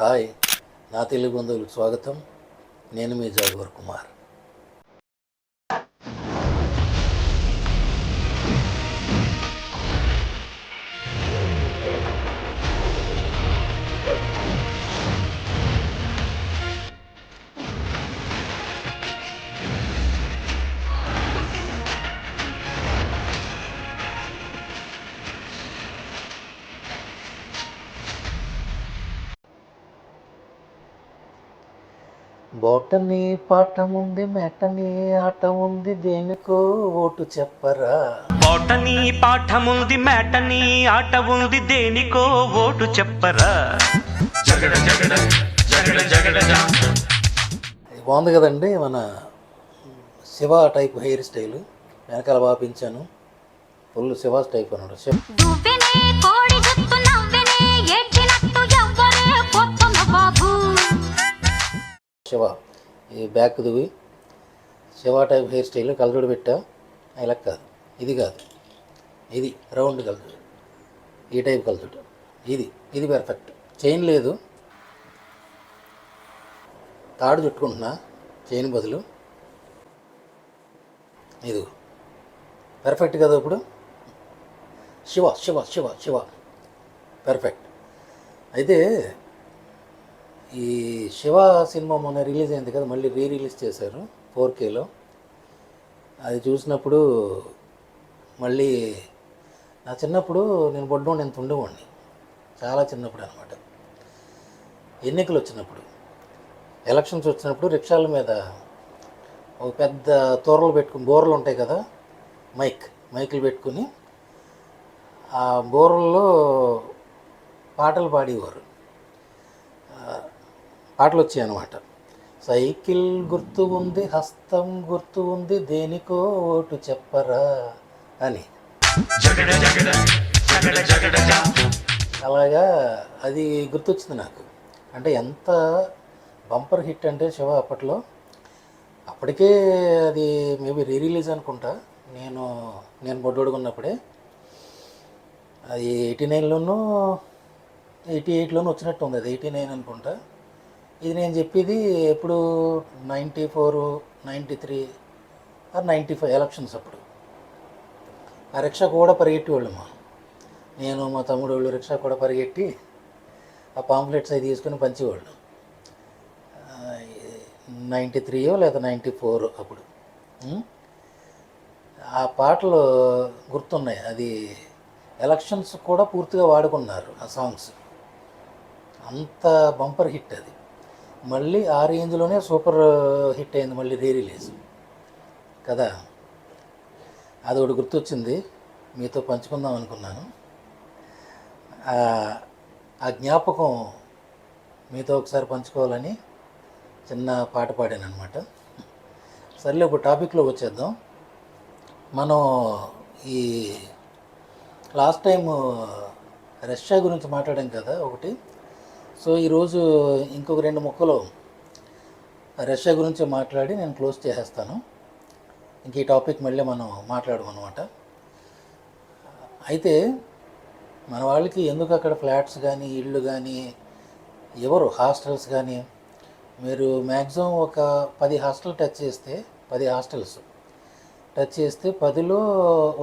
Hi, నా తెలుగు బంధువులకు స్వాగతం. నేను మీ జాగవర్ కుమార్. బోటనీ పాఠముంది, మేటనీ ఆట ఉంది, దేనికో ఓటు చెప్పరా. బోటనీ పాఠముంది, మేటనీ ఆట ఉంది, దేనికో ఓటు చెప్పరా. జగడ జగడ జగడ జగడ జా. బాగుంది కదండి, మన శివ టైప్ హెయిర్ స్టైల్. వెనకాల బాపించాను, ఫుల్ శివ టైప్ అన్నాడు. శివ ఈ బ్యాక్ దువి శివ టైప్ హెయిర్ స్టైల్ కలజోడు పెట్టా. ఇలా కాదు, ఇది కాదు, ఇది రౌండ్ కలజోడు, ఈ టైప్ కలజోడు, ఇది పర్ఫెక్ట్. చైన్ లేదు, తాడు చుట్టుకుంటున్నా చైన్ బదులు. ఇది పర్ఫెక్ట్ కదా. ఇప్పుడు శివ శివ శివ శివ పర్ఫెక్ట్. అయితే ఈ శివ సినిమా మొన్న రిలీజ్ అయింది కదా, మళ్ళీ రిలీజ్ చేశారు 4Kలో. అది చూసినప్పుడు మళ్ళీ నా చిన్నప్పుడు నేను బొడ్డోండి ఎంత ఉండేవాడిని, చాలా చిన్నప్పుడు అనమాట. ఎన్నికలు వచ్చినప్పుడు, ఎలక్షన్స్ వచ్చినప్పుడు రిక్షాల మీద ఒక పెద్ద తోరలు పెట్టుకుని, బోర్లు ఉంటాయి కదా, మైకులు పెట్టుకుని ఆ బోర్లలో పాటలు పాడేవారు. పాటలు వచ్చాయి అన్నమాట. సైకిల్ గుర్తు ఉంది, హస్తం గుర్తు ఉంది, దేనికో ఓటు చెప్పరా అని. అలాగా అది గుర్తొచ్చింది నాకు. అంటే ఎంత బంపర్ హిట్ అంటే శివ అప్పట్లో. అప్పటికే అది మేబీ రిలీజ్ అనుకుంటా. నేను బొడ్డోడుకున్నప్పుడే అది 89లోనూ 88లోనూ వచ్చినట్టు ఉంది. అది 89 అనుకుంటా. ఇది నేను చెప్పేది ఎప్పుడు 94, 93 ఆర్ 95 ఎలక్షన్స్ అప్పుడు. ఆ రిక్షా కూడా పరిగెట్టేవాళ్ళమ్మా. నేను మా తమ్ముడు వాళ్ళు రిక్షా కూడా పరిగెట్టి ఆ పాంప్లెట్స్ అవి తీసుకొని పంచేవాళ్ళు. 93 లేదా 94 అప్పుడు. ఆ పాటలు గుర్తున్నాయి. అది ఎలక్షన్స్ కూడా పూర్తిగా వాడుకున్నారు ఆ సాంగ్స్. అంత బంపర్ హిట్ అది. మళ్ళీ ఆ రేంజ్లోనే సూపర్ హిట్ అయింది మళ్ళీ రిలీజ్ కదా. అది ఒకటి గుర్తొచ్చింది, మీతో పంచుకుందాం అనుకున్నాను. ఆ జ్ఞాపకం మీతో ఒకసారి పంచుకోవాలని చిన్న పాట పాడాను అనమాట. సర్లే, ఇప్పుడు టాపిక్లో వచ్చేద్దాం. మనం ఈ లాస్ట్ టైం రష్యా గురించి మాట్లాడాం కదా ఒకటి. సో ఈరోజు ఇంకొక 2 ముక్కలు రష్యా గురించి మాట్లాడి నేను క్లోజ్ చేసేస్తాను. ఇంక ఈ టాపిక్ మళ్ళీ మనం మాట్లాడుకున్నమాట. అయితే మన వాళ్ళకి ఎందుకు అక్కడ ఫ్లాట్స్ కానీ, ఇళ్ళు కానీ, ఎవరు హాస్టల్స్ కానీ, మీరు మ్యాక్సిమం ఒక 10 హాస్టల్ టచ్ చేస్తే, 10 హాస్టల్స్ టచ్ చేస్తే 10లో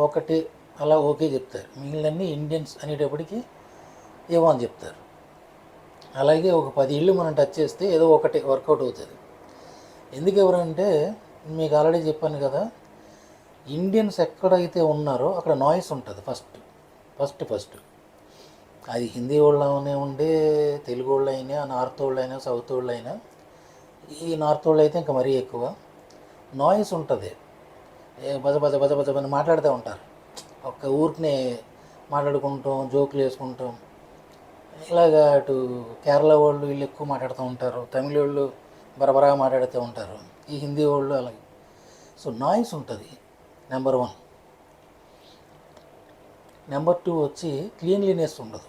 ఒకటి అలా ఓకే చెప్తారు. మిగిలినన్నీ ఇండియన్స్ అనేటప్పటికి ఏమో అని చెప్తారు. అలాగే ఒక 10 ఇళ్ళు మనం టచ్ చేస్తే ఏదో ఒకటి వర్కౌట్ అవుతుంది. ఎందుకు ఎవరంటే, మీకు ఆల్రెడీ చెప్పాను కదా, ఇండియన్స్ ఎక్కడైతే ఉన్నారో అక్కడ నాయిస్ ఉంటుంది ఫస్ట్. అది హిందీ వాళ్ళనే ఉండే, తెలుగు వాళ్ళు అయినా, నార్త్ వాళ్ళు అయినా, సౌత్ వాళ్ళు అయినా. ఈ నార్త్ వాళ్ళు అయితే ఇంకా మరీ ఎక్కువ నాయిస్ ఉంటుంది. బజ బజ బజ బజ అని మాట్లాడుతూ ఉంటారు. ఒక్క ఊరికినే మాట్లాడుకుంటాం, జోకులు వేసుకుంటాం. ఇలాగా అటు కేరళ వాళ్ళు వీళ్ళు ఎక్కువ మాట్లాడుతూ ఉంటారు, తమిళ వాళ్ళు బరబరా మాట్లాడుతూ ఉంటారు, ఈ హిందీ వాళ్ళు అలాగే. సో నాయిస్ ఉంటుంది నెంబర్ 1. నెంబర్ 2 వచ్చి క్లీన్లీనెస్ ఉండదు,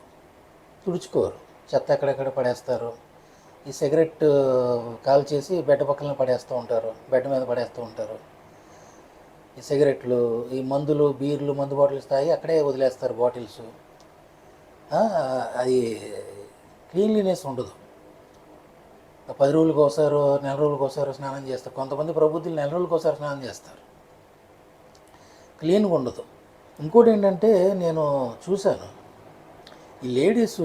తుడుచుకోరు, చెత్త ఎక్కడెక్కడ పడేస్తారు. ఈ సిగరెట్ కాల్ చేసి బెడ్ పక్కన పడేస్తూ ఉంటారు, బెడ్ మీద పడేస్తూ ఉంటారు. ఈ సిగరెట్లు, ఈ మందులు, బీర్లు, మందు బాటిల్స్ తాగి అక్కడే వదిలేస్తారు బాటిల్స్. అది క్లీన్లీనెస్ ఉండదు. 10 రోజులకు ఒకసారి, నెల రోజులకు ఒకసారి స్నానం చేస్తారు. కొంతమంది ప్రబుద్ధులు నెల రోజులకు ఒకసారి స్నానం చేస్తారు. క్లీన్గా ఉండదు. ఇంకోటి ఏంటంటే నేను చూశాను, ఈ లేడీస్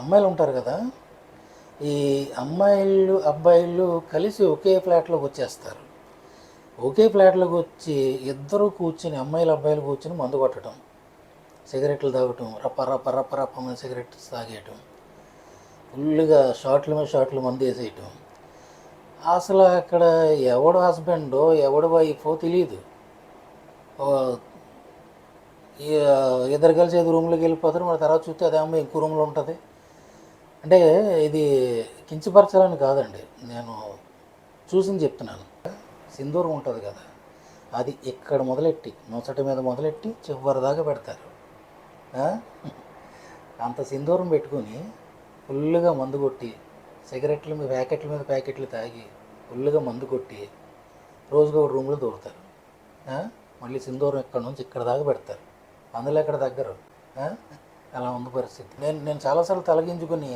అమ్మాయిలు ఉంటారు కదా, ఈ అమ్మాయిలు అబ్బాయిలు కలిసి ఒకే ఫ్లాట్లోకి వచ్చేస్తారు. ఒకే ఫ్లాట్లోకి వచ్చి ఇద్దరు కూర్చుని, అమ్మాయిలు అబ్బాయిలు కూర్చుని మందు కొట్టడం, సిగరెట్లు తాగటం, రప్ప రప్ప రప్ప రప్ప సిగరెట్స్ తాగేయటం, ఫుల్గా షార్ట్ల మీద షార్ట్లు మందు వేసేయటం. అసలు అక్కడ ఎవడు హస్బెండో ఎవడు వైఫో తెలియదు. ఇద్దరు కలిసి ఏదో రూమ్లోకి వెళ్ళిపోతారు, మరి తర్వాత చూస్తే అదే అమ్మాయి ఇంకో రూమ్లో ఉంటుంది. అంటే ఇది కించపరచాలని కాదండి, నేను చూసింది చెప్తున్నాను. సింధూరం ఉంటుంది కదా, అది ఇక్కడ మొదలెట్టి నొసటి మీద మొదలెట్టి చివరి దాకా పెడతారు. అంత సింధూరం పెట్టుకుని ఫుల్గా మందు కొట్టి, సిగరెట్ల మీద ప్యాకెట్లు తాగి ఫుల్గా మందు కొట్టి రోజుగా ఒక రూమ్లో దూరుతారు. మళ్ళీ సింధూరం ఇక్కడ నుంచి ఇక్కడ దాకా పెడతారు, అందులో ఎక్కడ దగ్గర. అలా ఉంది పరిస్థితి. నేను చాలాసార్లు తలగించుకుని,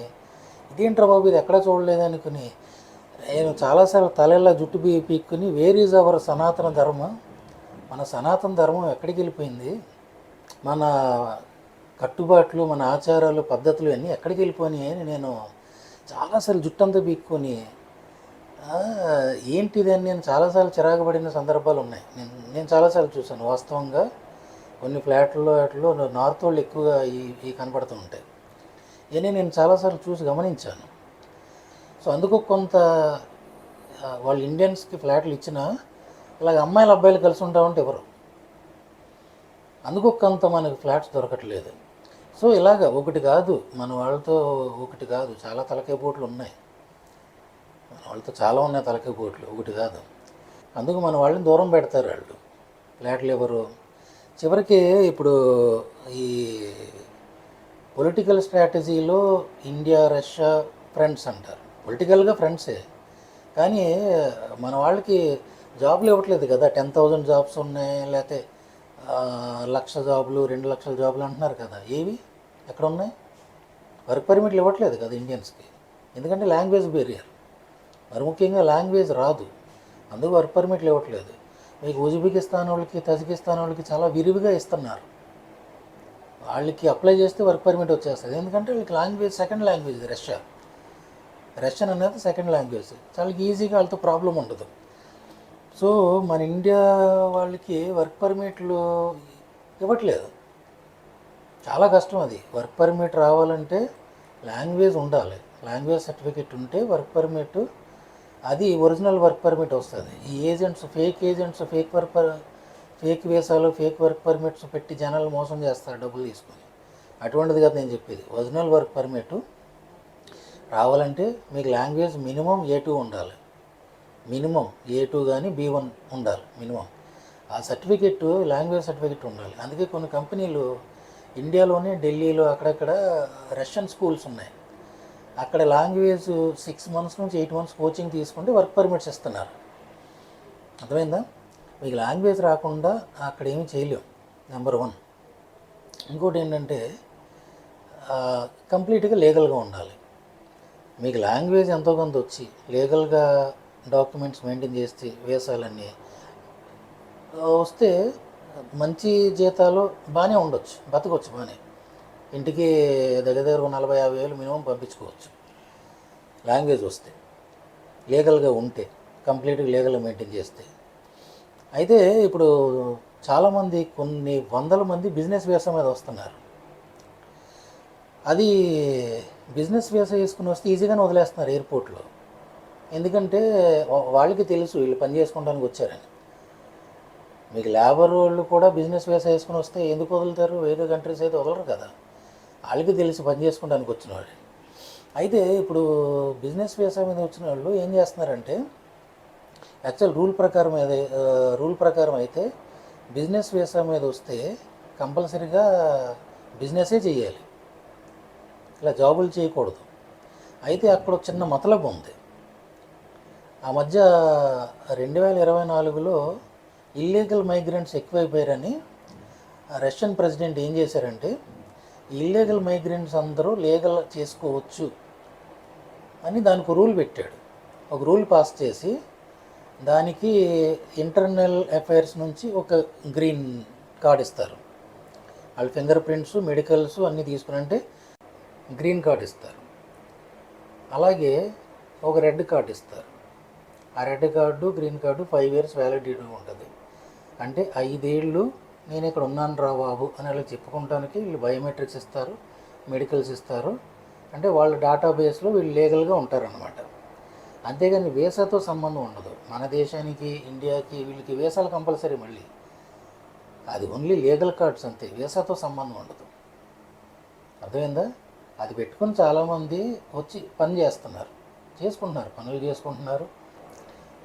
ఇదేంట్రా బాబు ఇది ఎక్కడా చూడలేదు అనుకుని, నేను చాలాసార్లు తలెల్లా జుట్టు పీక్కుని, వేర్ ఈజ్ అవర్ సనాతన ధర్మం, మన సనాతన ధర్మం ఎక్కడికి వెళ్ళిపోయింది, మన కట్టుబాట్లు, మన ఆచారాలు, పద్ధతులు అన్నీ ఎక్కడికి వెళ్ళిపోయినాయి అని నేను చాలాసార్లు జుట్టంతా పీక్కొని ఏంటిది అని నేను చాలాసార్లు చిరాకు పడిన సందర్భాలు ఉన్నాయి. నేను చాలాసార్లు చూశాను. వాస్తవంగా కొన్ని ఫ్లాట్లలో వాటిలో నార్త్ వాళ్ళు ఎక్కువగా ఈ కనపడుతూ ఉంటాయి. ఇవన్నీ నేను చాలాసార్లు చూసి గమనించాను. సో అందుకు కొంత వాళ్ళు ఇండియన్స్కి ఫ్లాట్లు ఇచ్చినా ఇలాగ అమ్మాయిలు అబ్బాయిలు కలిసి ఉంటామంటే ఎవరు, అందుకు కొంత మనకి ఫ్లాట్స్ దొరకట్లేదు. సో ఇలాగ ఒకటి కాదు, మన వాళ్ళతో ఒకటి కాదు, చాలా తలకాయ పోట్లు ఉన్నాయి. మన వాళ్ళతో చాలా ఉన్నాయి తలకాయ పోట్లు, ఒకటి కాదు. అందుకు మన వాళ్ళని దూరం పెడతారు వాళ్ళు, ఫ్లాట్లు ఎవరు. చివరికి ఇప్పుడు ఈ పొలిటికల్ స్ట్రాటజీలో ఇండియా రష్యా ఫ్రెండ్స్ అంటారు. పొలిటికల్గా ఫ్రెండ్సే, కానీ మన వాళ్ళకి జాబులు ఇవ్వట్లేదు కదా. 10,000 జాబ్స్ ఉన్నాయి, లేకపోతే 1,00,000 జాబులు, 2,00,000 జాబులు అంటున్నారు కదా. ఏవి ఎక్కడ ఉన్నాయి? వర్క్ పర్మిట్లు ఇవ్వట్లేదు కదా ఇండియన్స్కి, ఎందుకంటే లాంగ్వేజ్ బేరియర్. మరి ముఖ్యంగా లాంగ్వేజ్ రాదు, అందుకు వర్క్ పర్మిట్లు ఇవ్వట్లేదు. మీకు ఉజ్బెకిస్తాన్ వాళ్ళకి, తజికిస్తాన్ వాళ్ళకి చాలా విరివిగా ఇస్తున్నారు. వాళ్ళకి అప్లై చేస్తే వర్క్ పర్మిట్ వచ్చేస్తుంది, ఎందుకంటే వాళ్ళకి లాంగ్వేజ్ సెకండ్ లాంగ్వేజ్ రష్యన్ అనేది సెకండ్ లాంగ్వేజ్. చాలా ఈజీగా వాళ్ళతో ప్రాబ్లం ఉండదు. సో మన ఇండియా వాళ్ళకి వర్క్ పర్మిట్లు ఇవ్వట్లేదు, చాలా కష్టం. అది వర్క్ పర్మిట్ రావాలంటే లాంగ్వేజ్ ఉండాలి, లాంగ్వేజ్ సర్టిఫికెట్ ఉంటే వర్క్ పర్మిట్, అది ఒరిజినల్ వర్క్ పర్మిట్ వస్తుంది. ఈ ఏజెంట్స్, ఫేక్ వీసాలు, ఫేక్ వర్క్ పర్మిట్స్ పెట్టి జనాలు మోసం చేస్తారు డబ్బులు తీసుకొని. అటువంటిది కదా నేను చెప్పేది. ఒరిజినల్ వర్క్ పర్మిట్ రావాలంటే మీకు లాంగ్వేజ్ మినిమం A2 ఉండాలి, మినిమం A2 కానీ B1 ఉండాలి మినిమం. ఆ సర్టిఫికెట్, లాంగ్వేజ్ సర్టిఫికెట్ ఉండాలి. అందుకే కొన్ని కంపెనీలు ఇండియాలోనే, ఢిల్లీలో అక్కడక్కడ రష్యన్ స్కూల్స్ ఉన్నాయి. అక్కడ లాంగ్వేజ్ 6 months నుంచి 8 months కోచింగ్ తీసుకుంటే వర్క్ పర్మిట్స్ ఇస్తున్నారు. అర్థమైందా? మీకు లాంగ్వేజ్ రాకుండా అక్కడ ఏమీ చేయలేం, నెంబర్ 1. ఇంకోటి ఏంటంటే కంప్లీట్గా లీగల్గా ఉండాలి. మీకు లాంగ్వేజ్ ఎంతో కొంత వచ్చి లీగల్గా డాక్యుమెంట్స్ మెయింటైన్ చేస్తే వీసాలన్నీ వస్తే మంచి జీతాలు బాగానే ఉండొచ్చు, బతకొచ్చు బాగానే. ఇంటికి దగ్గర 40-50 వేలు మినిమం పంపించుకోవచ్చు లాంగ్వేజ్ వస్తే, లీగల్గా ఉంటే, కంప్లీట్గా లీగల్గా మెయింటైన్ చేస్తే. అయితే ఇప్పుడు చాలామంది, కొన్ని వందల మంది బిజినెస్ వీసా మీద వస్తున్నారు. అది బిజినెస్ వీసా వేసుకుని వస్తే ఈజీగానే వదిలేస్తున్నారు ఎయిర్పోర్ట్లో, ఎందుకంటే వాళ్ళకి తెలుసు వీళ్ళు పని చేసుకోవడానికి వచ్చారని. మీకు లేబర్ వాళ్ళు కూడా బిజినెస్ వీసా వేసుకుని వస్తే ఎందుకు వదులుతారు? వేరే కంట్రీస్ అయితే వదలరు కదా, వాళ్ళకి తెలిసి పని చేసుకోవడానికి వచ్చిన వాళ్ళు. అయితే ఇప్పుడు బిజినెస్ వీసా మీద వచ్చిన వాళ్ళు ఏం చేస్తున్నారంటే, యాక్చువల్ రూల్ ప్రకారం అయితే బిజినెస్ వీసా మీద వస్తే కంపల్సరీగా బిజినెసే చేయాలి, ఇలా జాబులు చేయకూడదు. అయితే అక్కడ చిన్న మతలబు ఉంది. ఆ మధ్య 2024లో ఇల్లీగల్ మైగ్రెంట్స్ ఎక్కువైపోయారని రష్యన్ ప్రెసిడెంట్ ఏం చేశారంటే, ఇల్లీగల్ మైగ్రెంట్స్ అందరూ లీగల్ చేసుకోవచ్చు అని దానికి రూల్ పెట్టాడు. ఒక రూల్ పాస్ చేసి దానికి ఇంటర్నల్ అఫైర్స్ నుంచి ఒక గ్రీన్ కార్డ్ ఇస్తారు. వాళ్ళ ఫింగర్ ప్రింట్స్, మెడికల్స్ అన్నీ తీసుకుని అంటే గ్రీన్ కార్డ్ ఇస్తారు. అలాగే ఒక రెడ్ కార్డ్ ఇస్తారు. ఆ red card, green card 5 years validity ఉంటుంది. అంటే 5 ఏళ్ళు నేను ఇక్కడ ఉన్నాను రా బాబు అని అలా చెప్పుకుంటానికి వీళ్ళు బయోమెట్రిక్స్ ఇస్తారు, మెడికల్స్ ఇస్తారు. అంటే వాళ్ళ డేటాబేస్లో వీళ్ళు లీగల్గా ఉంటారనమాట. అంతేగాని వీసాతో సంబంధం ఉండదు. మన దేశానికి, ఇండియాకి వీళ్ళకి వీసాలు కంపల్సరీ. మళ్ళీ అది ఓన్లీ లీగల్ కార్డ్స్ అంతే, వీసాతో సంబంధం ఉండదు. అర్థమైందా? అది పెట్టుకుని చాలామంది వచ్చి పని చేసుకుంటున్నారు, పనులు చేసుకుంటున్నారు.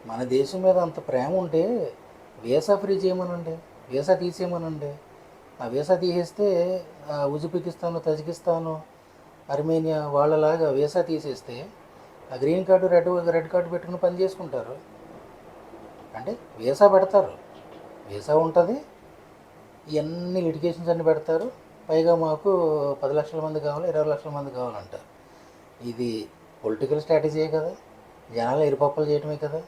మన దేశం మీద అంత ప్రేమ ఉంటే వీసా ఫ్రీ చేయమనండి, వీసా తీసేయమనండి. ఆ వీసా తీసేస్తే ఉజ్బెకిస్తాను, తజికిస్తాను, అర్మేనియా వాళ్ళలాగా వీసా తీసేస్తే ఆ గ్రీన్ కార్డు, రెడ్ కార్డు పెట్టుకుని పని చేసుకుంటారు. అంటే వీసా పెడతారు, వీసా ఉంటుంది, ఇవన్నీ లిటిగేషన్స్ అన్నీ పెడతారు. పైగా మాకు 10 లక్షల మంది కావాలి, 20 లక్షల మంది కావాలంటారు. ఇది పొలిటికల్ స్ట్రాటజీయే కదా, జనాలు ఎరుపప్పలు చేయటమే కదా.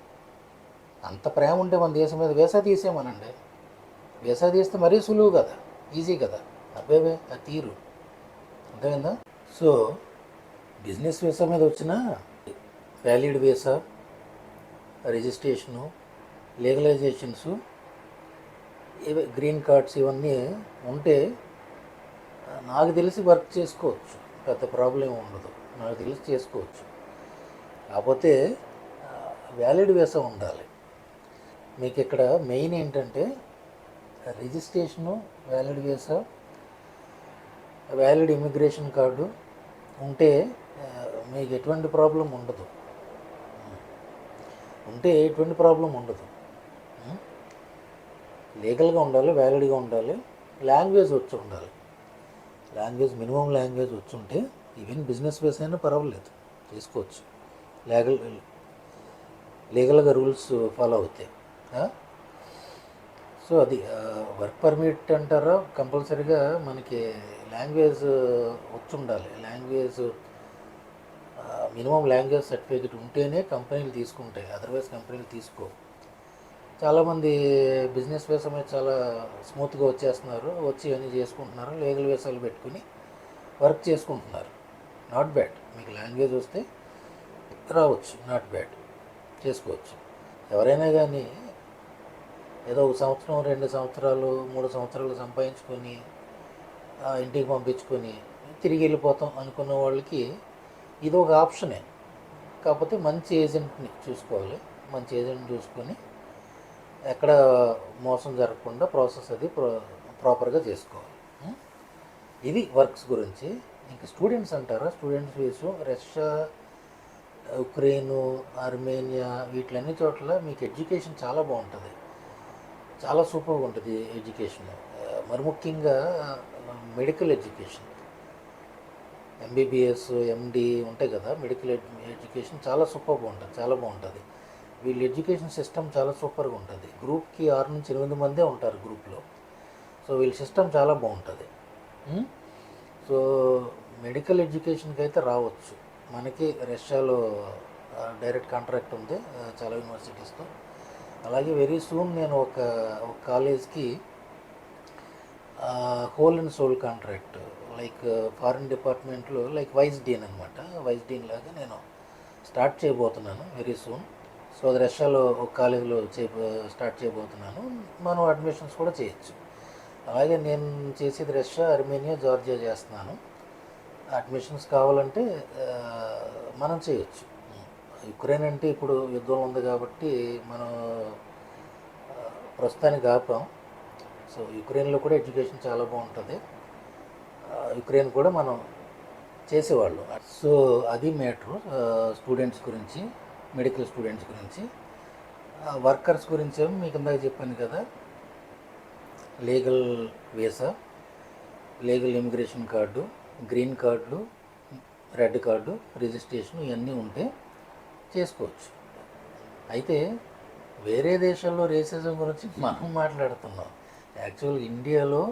అంత ప్రేమ ఉంటే మన దేశం మీద వీసా తీసేయమనండి. వీసా తీస్తే మరీ సులువు కదా, ఈజీ కదా. అబ్బేవే అది తీరు. అర్థమైందా? సో బిజినెస్ వీసా మీద వచ్చిన వ్యాలిడ్ వీసా, రిజిస్ట్రేషను, లీగలైజేషన్స్, ఇవి గ్రీన్ కార్డ్స్ ఇవన్నీ ఉంటే నాకు తెలిసి వర్క్ చేసుకోవచ్చు, పెద్ద ప్రాబ్లం ఉండదు. నాకు తెలిసి చేసుకోవచ్చు. కాకపోతే వ్యాలిడ్ వీసా ఉండాలి. మీకు ఇక్కడ మెయిన్ ఏంటంటే registration, valid visa, valid immigration card ఉంటే మీకు ఎటువంటి ప్రాబ్లం ఉండదు. లీగల్గా ఉండాలి, వ్యాలిడ్గా ఉండాలి, లాంగ్వేజ్ వచ్చి ఉండాలి. మినిమం లాంగ్వేజ్ వచ్చి ఉంటే ఈవెన్ బిజినెస్ వీసా అయినా పర్వాలేదు, చేసుకోవచ్చు. లీగల్గా రూల్స్ ఫాలో అవుతాయి. సో అది వర్క్ పర్మిట్ అంటారా, కంపల్సరీగా మనకి లాంగ్వేజ్ వచ్చి ఉండాలి. మినిమం లాంగ్వేజ్ సర్టిఫికేట్ ఉంటేనే కంపెనీలు తీసుకుంటాయి, అదర్వైజ్ కంపెనీలు తీసుకో. చాలామంది బిజినెస్ వీసా మీద చాలా స్మూత్గా వచ్చి అన్నీ చేసుకుంటున్నారు, లీగల్ వీసాలు పెట్టుకుని వర్క్ చేసుకుంటున్నారు. Not bad. మీకు లాంగ్వేజ్ వస్తే రావచ్చు, నాట్ బ్యాడ్, చేసుకోవచ్చు. ఎవరైనా కానీ ఏదో 1 సంవత్సరం, 2 సంవత్సరాలు, 3 సంవత్సరాలు సంపాదించుకొని ఇంటికి పంపించుకొని తిరిగి వెళ్ళిపోతాం అనుకున్న వాళ్ళకి ఇది ఒక ఆప్షనే. కాకపోతే మంచి ఏజెంట్ని చూసుకోవాలి. మంచి ఏజెంట్ని చూసుకొని ఎక్కడ మోసం జరగకుండా ప్రాసెస్ అది ప్రాపర్గా చేసుకోవాలి. ఇది వర్క్స్ గురించి. ఇంకా స్టూడెంట్స్ అంటారా, స్టూడెంట్స్ వీసు రష్యా, ఉక్రెయిన్, ఆర్మేనియా వీటిలన్నీ చోట్ల మీకు ఎడ్యుకేషన్ చాలా బాగుంటుంది, చాలా సూపర్గా ఉంటుంది ఎడ్యుకేషన్. మరి ముఖ్యంగా మెడికల్ ఎడ్యుకేషన్, ఎంబీబీఎస్, ఎండి ఉంటాయి కదా, మెడికల్ ఎడ్యుకేషన్ చాలా సూపర్గా ఉంటుంది, చాలా బాగుంటుంది. వీళ్ళ ఎడ్యుకేషన్ సిస్టమ్ చాలా సూపర్గా ఉంటుంది. గ్రూప్కి 6 నుంచి 8 మందే ఉంటారు గ్రూప్లో. సో వీళ్ళ సిస్టమ్ చాలా బాగుంటుంది. సో మెడికల్ ఎడ్యుకేషన్కి అయితే రావచ్చు. మనకి రష్యాలో డైరెక్ట్ కాంట్రాక్ట్ ఉంది చాలా యూనివర్సిటీస్తో. అలాగే వెరీ సూన్ నేను ఒక కాలేజ్కి whole and soul contract, like foreign డిపార్ట్మెంట్లో, లైక్ వైస్ డీన్ అనమాట. వైస్ డీన్ లాగా నేను స్టార్ట్ చేయబోతున్నాను వెరీ సూన్. సో అది రష్యాలో ఒక కాలేజీలో స్టార్ట్ చేయబోతున్నాను. మనం అడ్మిషన్స్ కూడా చేయొచ్చు. అలాగే నేను చేసేది రష్యా, అర్మేనియా, జార్జియా చేస్తున్నాను. అడ్మిషన్స్ కావాలంటే మనం చేయొచ్చు. యుక్రెయిన్ అంటే ఇప్పుడు యుద్ధం ఉంది కాబట్టి మనం ప్రస్తుతానికి ఆపాం. సో యుక్రెయిన్లో కూడా ఎడ్యుకేషన్ చాలా బాగుంటుంది. యుక్రెయిన్ కూడా మనం చేసేవాళ్ళు. సో అది మ్యాటర్ స్టూడెంట్స్ గురించి, మెడికల్ స్టూడెంట్స్ గురించి. వర్కర్స్ గురించి మీకు ఇందాక చెప్పాను కదా, legal visa, legal immigration card, green కార్డులు, రెడ్ కార్డు, రిజిస్ట్రేషన్ ఇవన్నీ ఉంటే చేసుకోవచ్చు. అయితే వేరే దేశాల్లో రేసిజం గురించి మనం మాట్లాడుతున్నాం. యాక్చువల్గా ఇండియాలో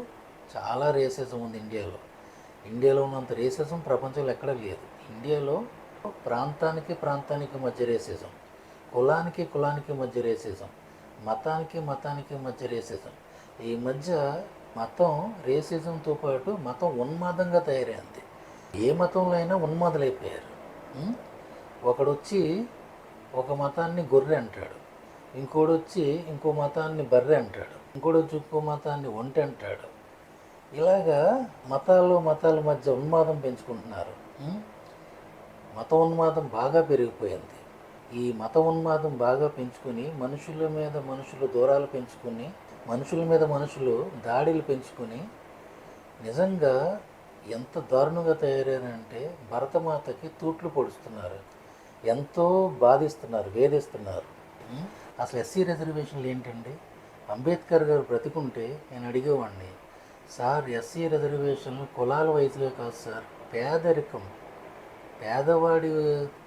చాలా రేసిజం ఉంది. ఇండియాలో ఉన్నంత రేసిజం ప్రపంచంలో ఎక్కడా లేదు. ఇండియాలో ప్రాంతానికి ప్రాంతానికి మధ్య రేసిజం, కులానికి కులానికి మధ్య రేసిజం, మతానికి మతానికి మధ్య రేసిజం. ఈ మధ్య మతం రేసిజంతో పాటు మతం ఉన్మాదంగా తయారైంది. ఏ మతంలో అయినా ఉన్మాదులైపోయారు. ఒకడొచ్చి ఒక మతాన్ని గొర్రె అంటాడు, ఇంకోడు వచ్చి ఇంకో మతాన్ని బర్రె అంటాడు, ఇంకోడు వచ్చి ఇంకో మతాన్ని ఒంటె అంటాడు. ఇలాగా మతాల మధ్య ఉన్మాదం పెంచుకుంటున్నారు. మత ఉన్మాదం బాగా పెరిగిపోయింది. ఈ మత ఉన్మాదం బాగా పెంచుకుని మనుషుల మీద మనుషులు దూరాలు పెంచుకుని, మనుషుల మీద మనుషులు దాడులు పెంచుకుని నిజంగా ఎంత దారుణంగా తయారైనంటే భరతమాతకి తూట్లు పొడుస్తున్నారు, ఎంతో బాధిస్తున్నారు, వేధిస్తున్నారు. అసలు ఎస్సీ రిజర్వేషన్లు ఏంటండి? అంబేద్కర్ గారు బ్రతికుంటే నేను అడిగేవాడిని, సార్ ఎస్సీ రిజర్వేషన్లు కులాల వయసులో కాదు సార్, పేదరికం, పేదవాడి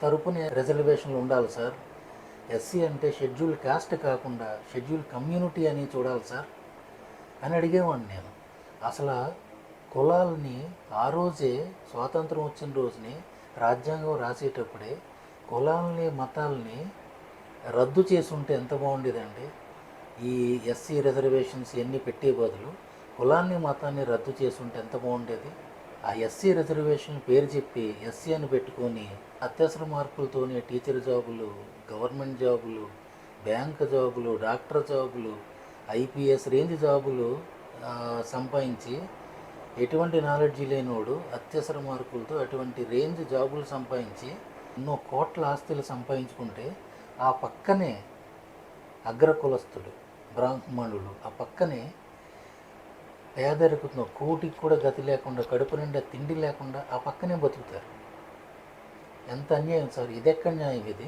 తరపున రిజర్వేషన్లు ఉండాలి సార్. ఎస్సీ అంటే షెడ్యూల్ కాస్ట్ కాకుండా షెడ్యూల్ కమ్యూనిటీ అని చూడాలి సార్ అని అడిగేవాడిని నేను. అసలు కులాలని ఆ రోజే స్వాతంత్రం వచ్చిన రోజుని రాజ్యాంగం రాసేటప్పుడే కులాలని మతాలని రద్దు చేసి ఉంటే ఎంత బాగుండేదండి. ఈ ఎస్సీ రిజర్వేషన్స్ ఇవన్నీ పెట్టే బదులు కులాన్ని మతాన్ని రద్దు చేసి ఉంటే ఎంత బాగుండేది. ఆ ఎస్సీ రిజర్వేషన్ పేరు చెప్పి ఎస్సీ అని పెట్టుకొని అత్యవసర మార్కులతోనే టీచర్ జాబులు, గవర్నమెంట్ జాబులు, బ్యాంక్ జాబులు, డాక్టర్ జాబులు, ఐపీఎస్ రేంజ్ జాబులు సంపాదించి ఎటువంటి నాలెడ్జీ లేనివాడు అత్యవసర మార్కులతో అటువంటి రేంజ్ జాబులు సంపాదించి ఎన్నో కోట్ల ఆస్తులు సంపాదించుకుంటే ఆ పక్కనే అగ్రకులస్తుడు బ్రాహ్మణులు, ఆ పక్కనే పేదరికంతో కూటికి కూడా గతి లేకుండా, కడుపు నిండా తిండి లేకుండా ఆ పక్కనే బతుకుతారు. ఎంత అన్యాయం సార్! ఇది ఎక్కడ న్యాయం? ఇది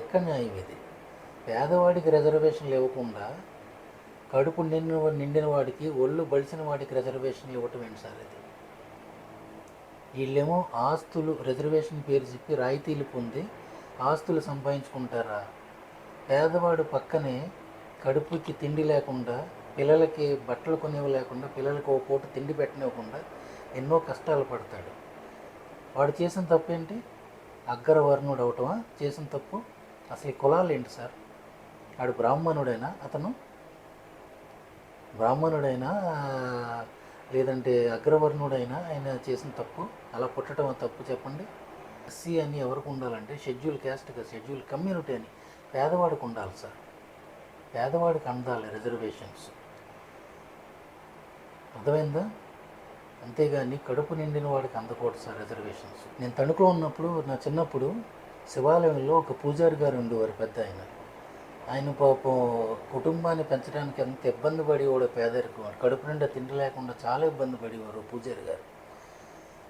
ఎక్కడ న్యాయం? పేదవాడికి రిజర్వేషన్లు ఇవ్వకుండా కడుపు నిండిన వాడికి, ఒళ్ళు బలిసిన వాడికి రిజర్వేషన్లు ఇవ్వటం ఏంటి సార్? ఇది వీళ్ళేమో ఆస్తులు రిజర్వేషన్ పేరు చెప్పి రాయితీలు పొంది ఆస్తులు సంపాదించుకుంటారా? పేదవాడు పక్కనే కడుపుకి తిండి లేకుండా, పిల్లలకి బట్టలు కొనివ్వలేకుండా, పిల్లలకి ఓ పూట తిండి పెట్టనివ్వకుండా ఎన్నో కష్టాలు పడతాడు. వాడు చేసిన తప్పు ఏంటి? అగ్రవర్ణుడు అవటమా చేసిన తప్పు? అసలు ఈ కులాలు ఏంటి సార్? వాడు బ్రాహ్మణుడైనా, అతను బ్రాహ్మణుడైనా లేదంటే అగ్రవర్ణుడైనా ఆయన చేసిన తప్పు? అలా పుట్టడం తప్పు చెప్పండి. ఎస్సీ అని ఎవరికి ఉండాలంటే షెడ్యూల్ క్యాస్ట్గా షెడ్యూల్ కమ్యూనిటీ అని పేదవాడికి ఉండాలి సార్. పేదవాడికి అందాలి రిజర్వేషన్స్, అర్థమైందా? అంతేగాని కడుపు నిండిన వాడికి అందకూడదు సార్ రిజర్వేషన్స్. నేను తణుకులో ఉన్నప్పుడు, నా చిన్నప్పుడు శివాలయంలో ఒక పూజారి గారు ఉండేవారు, పెద్ద ఆయన పాపం కుటుంబాన్ని పెంచడానికి ఎంత ఇబ్బంది పడేవాడు. పేదరికం, కడుపు నిండా తిండి లేకుండా చాలా ఇబ్బంది పడేవారు పూజారి గారు.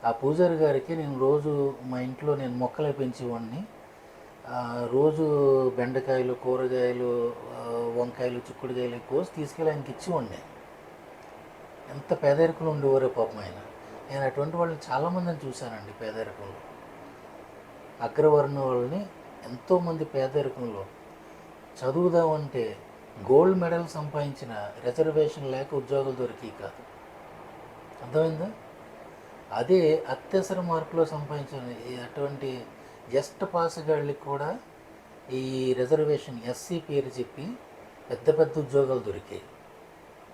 ఆ పూజారి గారికి నేను రోజు మా ఇంట్లో నేను మొక్కలే పెంచేవాడిని. రోజు బెండకాయలు, కూరగాయలు, వంకాయలు, చిక్కుడుకాయలు కోసి తీసుకెళ్ళి ఆయనకి ఇచ్చేవాడిని. ఎంత పేదరికంలో ఉండేవారో పాపం ఆయన. నేను అటువంటి వాళ్ళని చాలామందిని చూశానండి పేదరికంలో. అగ్రవర్ణ వాళ్ళని ఎంతోమంది పేదరికంలో చదువుదామంటే గోల్డ్ మెడల్ సంపాదించిన రిజర్వేషన్ లేక ఉద్యోగాలు దొరికి కాదు, అర్థమైందా? అదే అత్యవసర మార్కులో సంపాదించిన అటువంటి జస్ట్ పాస్ గాళ్ళకి కూడా ఈ రిజర్వేషన్ ఎస్సీ పేరు చెప్పి పెద్ద పెద్ద ఉద్యోగాలు దొరికాయి.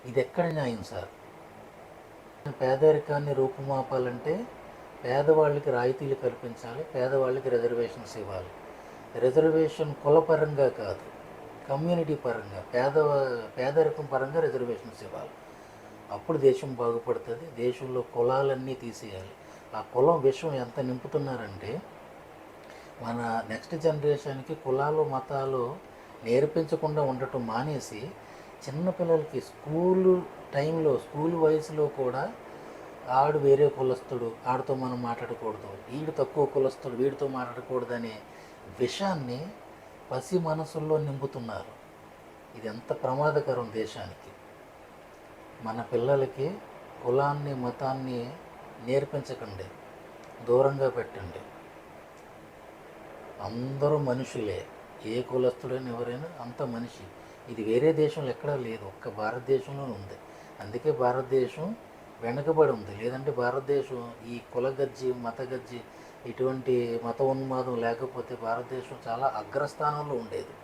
ఇది ఎక్కడ న్యాయం సార్? పేదరికాన్ని రూపుమాపాలంటే పేదవాళ్ళకి రాయితీలు కల్పించాలి, పేదవాళ్ళకి రిజర్వేషన్స్ ఇవ్వాలి. రిజర్వేషన్ కులపరంగా కాదు, కమ్యూనిటీ పరంగా, పేదరికం పరంగా రిజర్వేషన్స్ ఇవ్వాలి. అప్పుడు దేశం బాగుపడుతుంది. దేశంలో కులాలన్నీ తీసేయాలి. ఆ కులం విషయం ఎంత నింపుతున్నారంటే మన నెక్స్ట్ జనరేషన్కి కులాలు మతాలు నేర్పించకుండా ఉండటం మానేసి చిన్నపిల్లలకి స్కూలు టైంలో, స్కూల్ వయసులో కూడా ఆడు వేరే కులస్తుడు, ఆడితో మనం మాట్లాడకూడదు, వీడు తక్కువ కులస్తుడు, వీడితో మాట్లాడకూడదు అనే విషయాన్ని పసి మనసుల్లో నింపుతున్నారు. ఇది ఎంత ప్రమాదకరం దేశానికి. మన పిల్లలకి కులాన్ని మతాన్ని నేర్పించకండి, దూరంగా పెట్టండి. అందరూ మనుషులే, ఏ కులస్తుడైనా ఎవరైనా అంత మనిషి. ఇది వేరే దేశంలో ఎక్కడా లేదు, ఒక్క భారతదేశంలోనే ఉంది. అందుకే భారతదేశం వెనకబడి ఉంది. లేదంటే భారతదేశం ఈ కుల గజ్జి, మత గజ్జి ఇటువంటి మత ఉన్మాదం లేకపోతే భారతదేశం చాలా అగ్రస్థానంలో ఉండేది.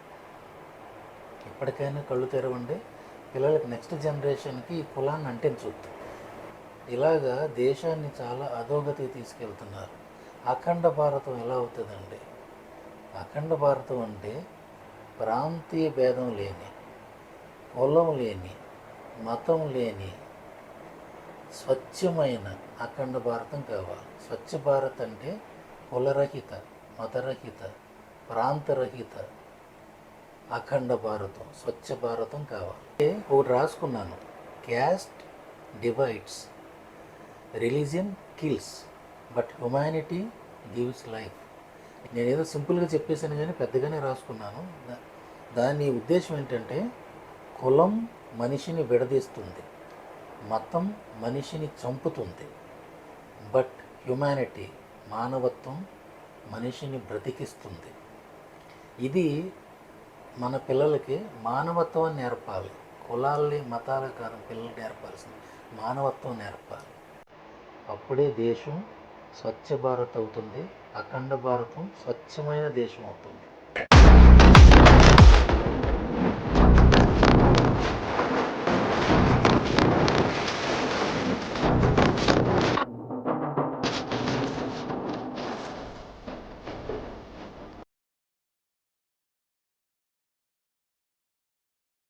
ఇప్పటికైనా కళ్ళు తెరవండి, పిల్లలకి నెక్స్ట్ జనరేషన్కి ఈ కులాన్ని అంటించవద్దు. ఇలాగా దేశాన్ని చాలా అధోగతికి తీసుకెళ్తున్నారు. అఖండ భారతం ఎలా అవుతుందండి? అఖండ భారతం అంటే ప్రాంతీయ భేదం లేని, కులం లేని, మతం లేని స్వచ్ఛమైన అఖండ భారతం కావాలి. స్వచ్ఛ భారత్ అంటే కులరహిత, మతరహిత, ప్రాంతరహిత అఖండ భారతం, స్వచ్ఛ భారతం కావాలి. ఒకటి రాసుకున్నాను, caste divides, religion kills, but humanity gives life. నేనేదో సింపుల్గా చెప్పేసాను కానీ పెద్దగానే రాసుకున్నాను. దాని ఉద్దేశం ఏంటంటే కులం మనిషిని విడదీస్తుంది, మతం మనిషిని చంపుతుంది, బట్ హ్యుమానిటీ మానవత్వం మనిషిని బ్రతికిస్తుంది. ఇది మన పిల్లలకి మానవత్వం నేర్పాలి. కులాల్ని మతాలు కాదు పిల్లలకి నేర్పాల్సింది, మానవత్వం నేర్పాలి. అప్పుడే దేశం స్వచ్ఛ భారత్ అవుతుంది, అఖండ భారతం స్వచ్ఛమైన దేశం అవుతుంది.